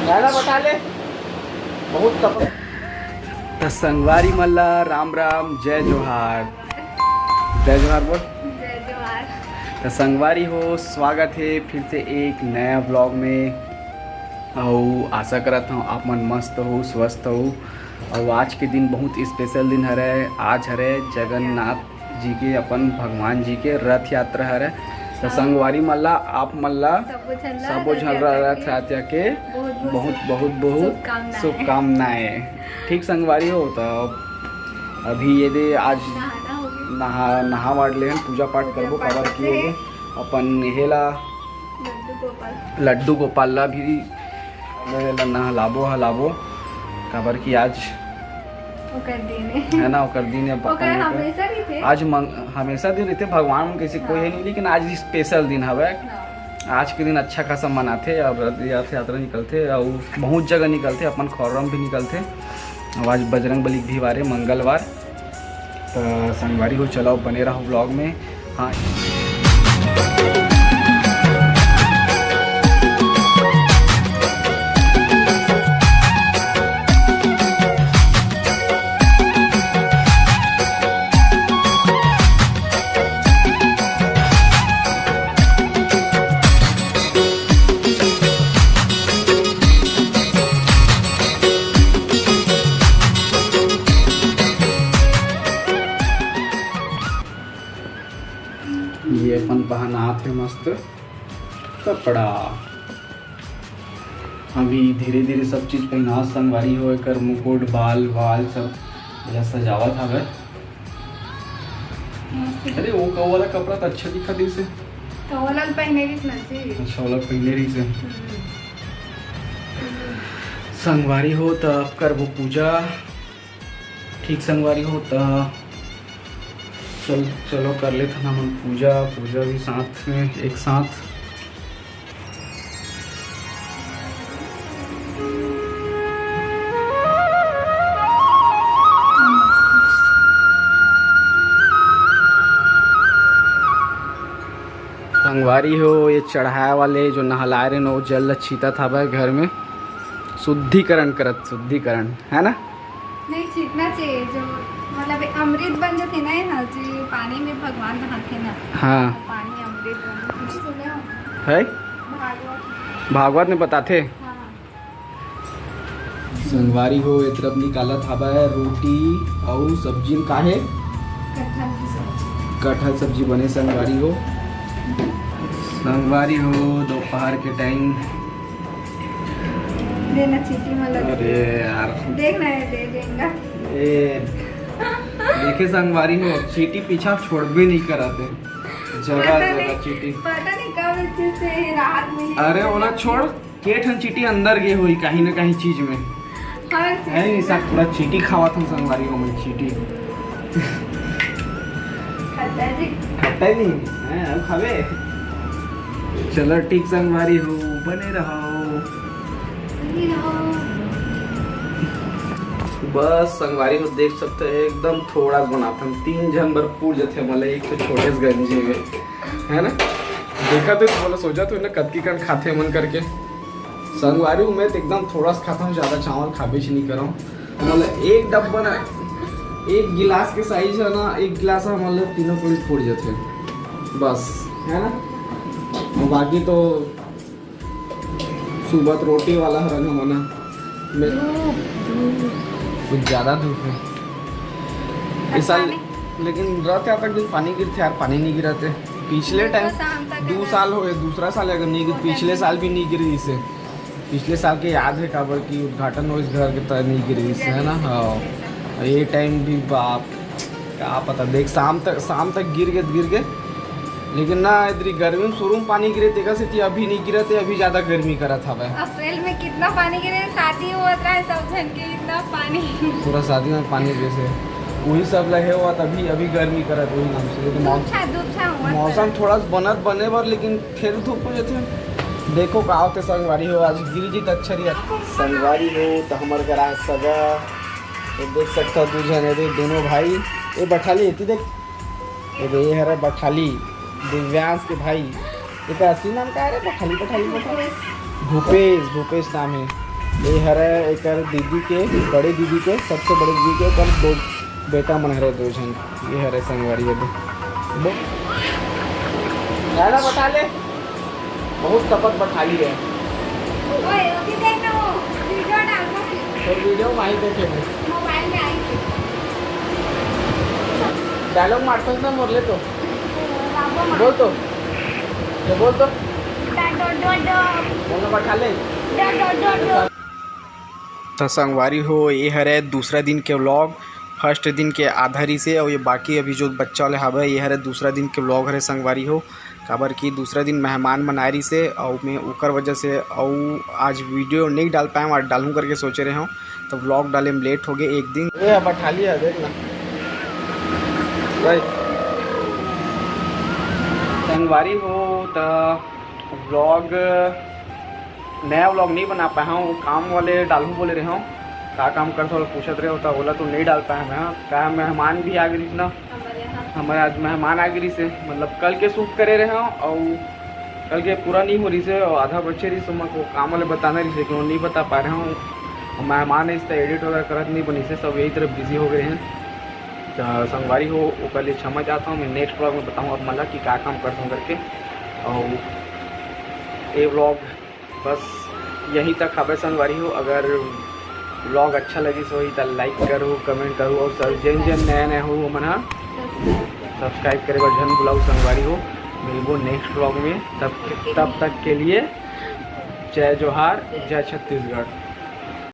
गाना बता ले बहुत तप। तो संगवारी मल्ला राम राम जय जोहार। जय जोहार बोल। जय जोहार। तो संगवारी हो, स्वागत है फिर से एक नया ब्लॉग में। और आशा करता हूँ आप मन मस्त हो, स्वस्थ हो। और आज के दिन बहुत स्पेशल दिन हरे। आज हरे जगन्नाथ जी के, अपन भगवान जी के रथ यात्रा हरे। तो संगवारी मल्ला आप मल्ला सबो झल रथ यात्रा के बहुत बहुत बहुत शुभकामनाएं। ठीक संगवारी हो। तो अभी ये दे आज नहा वाड़ ले पूजा पाठ करबो काबर किए अपन हेला लड्डू गोपाल ला भी नहलाबो हलाबो काबर की आज है ना ओकर दिन है। आज हमेशा दिन रहते भगवान कैसे कोई है नहीं, लेकिन आज स्पेशल दिन हवे। आज के दिन अच्छा खासा मनाते और रथ यात्रा निकलते और बहुत जगह निकलते, अपन खौरम भी निकलते। और आज बजरंग बली भी वारे मंगलवार। तो संगवारी हो, चलाओ बने रहो ब्लॉग में। हाँ ये अपन पहनाते मस्त कपड़ा। अभी धीरे धीरे सब चीज़ पहना संगवारी हो, कर मुकुट बाल वाल सब बढ़िया सजावत हवे। अरे वो वाला कपड़ा तो अच्छा दिखा दी से। तो वाला पहने रही ना जी। अच्छा वाला पहने रही से। संगवारी हो तब कर वो पूजा। ठीक संगवारी हो तब चलो कर लेते हैं हम पूजा भी साथ में एक साथ। संगवारी हो, ये चढ़ाए वाले जो नहलाए रहे वो जल छीता था भाई घर में शुद्धिकरण है ना। नहीं छीटना चाहिए, जो मतलब अमृत बन जाती ना यहाँ जी। पानी में भगवान नहाते ना। हाँ पानी अमृत बन कुछ सुने हो? है भागवत में बताते। हाँ। संगवारी हो, ये तरफ निकाला था रोटी और सब्जी का है कटहल सब्जी बने। संगवारी हो दोपहर के टाइम देना चीटी मतलब। अरे यार देखना है दे देंगे। देखे संगवारी हो, चीटी पीछा छोड़ भी नहीं कराते। जगह चीटी पता नहीं कब अच्छे से रात में। अरे ओला छोड़ के ठन चीटी अंदर गए हुई कहीं ना कहीं चीज में है नहीं सब पूरा चीटी खावा था संगवारी हो। मैं चीटी खट्टा ही नहीं है खावे। चलो ठीक संगवारी हो, बने रहो। बस संगवारी को देख सकते हैं एकदम थोड़ा बनाता हूँ। 3 जन भर पूर जाते मतलब एक तो छोटे से गंजे में है ना। देखा तो बोला सोचा तो ना कदकी कर खाते मन करके। संगवारी में तो एकदम थोड़ा सा खाता हूँ, ज़्यादा चावल खाबे नहीं कर रहा हूँ। मतलब एक डब्बा ना एक गिलास के साइज है ना, एक गिलास है मतलब तीनों पूरी फूट जाते हैं बस है ना। बाकी तो सुबह रोटी वाला हरन होना कुछ ज़्यादा धूप है इस साल। लेकिन रात तक दिन पानी गिरते यार, पानी नहीं गिराते। पिछले टाइम 2 साल हो गए, दूसरा साल अगर नहीं गिर, पिछले साल भी नहीं गिरी इसे। पिछले साल के याद है काबर की उद्घाटन हो इस घर के तरह नहीं गिरी इससे है ना। हाँ ये टाइम भी बाप क्या पता देख शाम तक गिर गए। लेकिन ना इधर गर्मी में शुरू में पानी गिरे तेगा से अभी नहीं गिरा थे, अभी ज्यादा गर्मी करा था भाई। अप्रैल में कितना पानी गिरे, शादी हुआ था सब जन के इतना पानी पूरा शादी में पानी जैसे वही सब लगे हुआ तभी अभी गर्मी करा वही नाम से। मौसम थोड़ा बने पर लेकिन फिर धूप हो जाते। देखो का होते संगवारी हो, आज गिरी जी अच्छा रही संगवारी हो तो हमारे घर आज सजा तो देख सकता हो 2 जने दोनों भाई। ये बठाली देख ये है बठाली दिव्यांश के भाई। ये तो असली नाम क्या है? बठाली भूपेश नाम है। ये हरे एक दीदी के बड़े दीदी के सबसे बड़े दीदी के कल दो बेटा मन हरे दो जन ये हरे संगवारी है ज़्यादा बता ले बहुत तपक बैठा ली है ओए अभी देखना वो वीडियो डालना तो वीडियो में ही देखे मोबाइल में आई थी डायलॉग मारता ना मोरले तो बाबू माँ बोल तो ये बोल तो डो डो डो बोलना बैठा ले डो डो डो डो तो संगवारी हो ये हरे दूसरा दिन के व्लॉग फर्स्ट दिन के आधारी से और ये बाकी अभी जो बच्चा वाले हवे ये हरे दूसरा दिन के व्लॉग हरे संगवारी हो काबर की दूसरा दिन मेहमान मनारी से और मैं उकर वजह से और आज वीडियो नहीं डाल पाए आज डालूँ करके सोचे रहे हूँ तो व्लॉग डाले में लेट हो गए एक दिन ये बैठा लिया देखना संगवारी हो तो व्लॉग नया व्लॉग नहीं बना पाया हूँ काम वाले डालूँ बोले रहे हूँ का काम करते हो पूछत रहे होता बोला तो नहीं डाल पाया मैं क्या मेहमान भी आ गई ना हमारे आज मेहमान आ गई से मतलब कल के शूट करे रहे हूँ और कल के पूरा नहीं हो रही से और आधा बच्चे रही से को काम वाले बताना रही से कि वो नहीं बता पा रहे हूँ मेहमान है इसका एडिट वगैरह करत नहीं बनी से सब यही तरफ बिजी हो गए हैं तो संगवारी हो वो कल क्षमा चाहता हूँ मैं नेक्स्ट व्लॉग में बताऊँ अब मतलब कि क्या काम करता हूँ करके और ये व्लॉग बस यहीं तक हवे संगवारी हो अगर व्लॉग अच्छा लगी सो ही तो लाइक करो कमेंट करो और सब जन जन नया नया हो मना सब्सक्राइब करे जन बुलाओ संगवारी हो मिलबो नेक्स्ट व्लॉग में तब तक के लिए जय जोहार जय छत्तीसगढ़।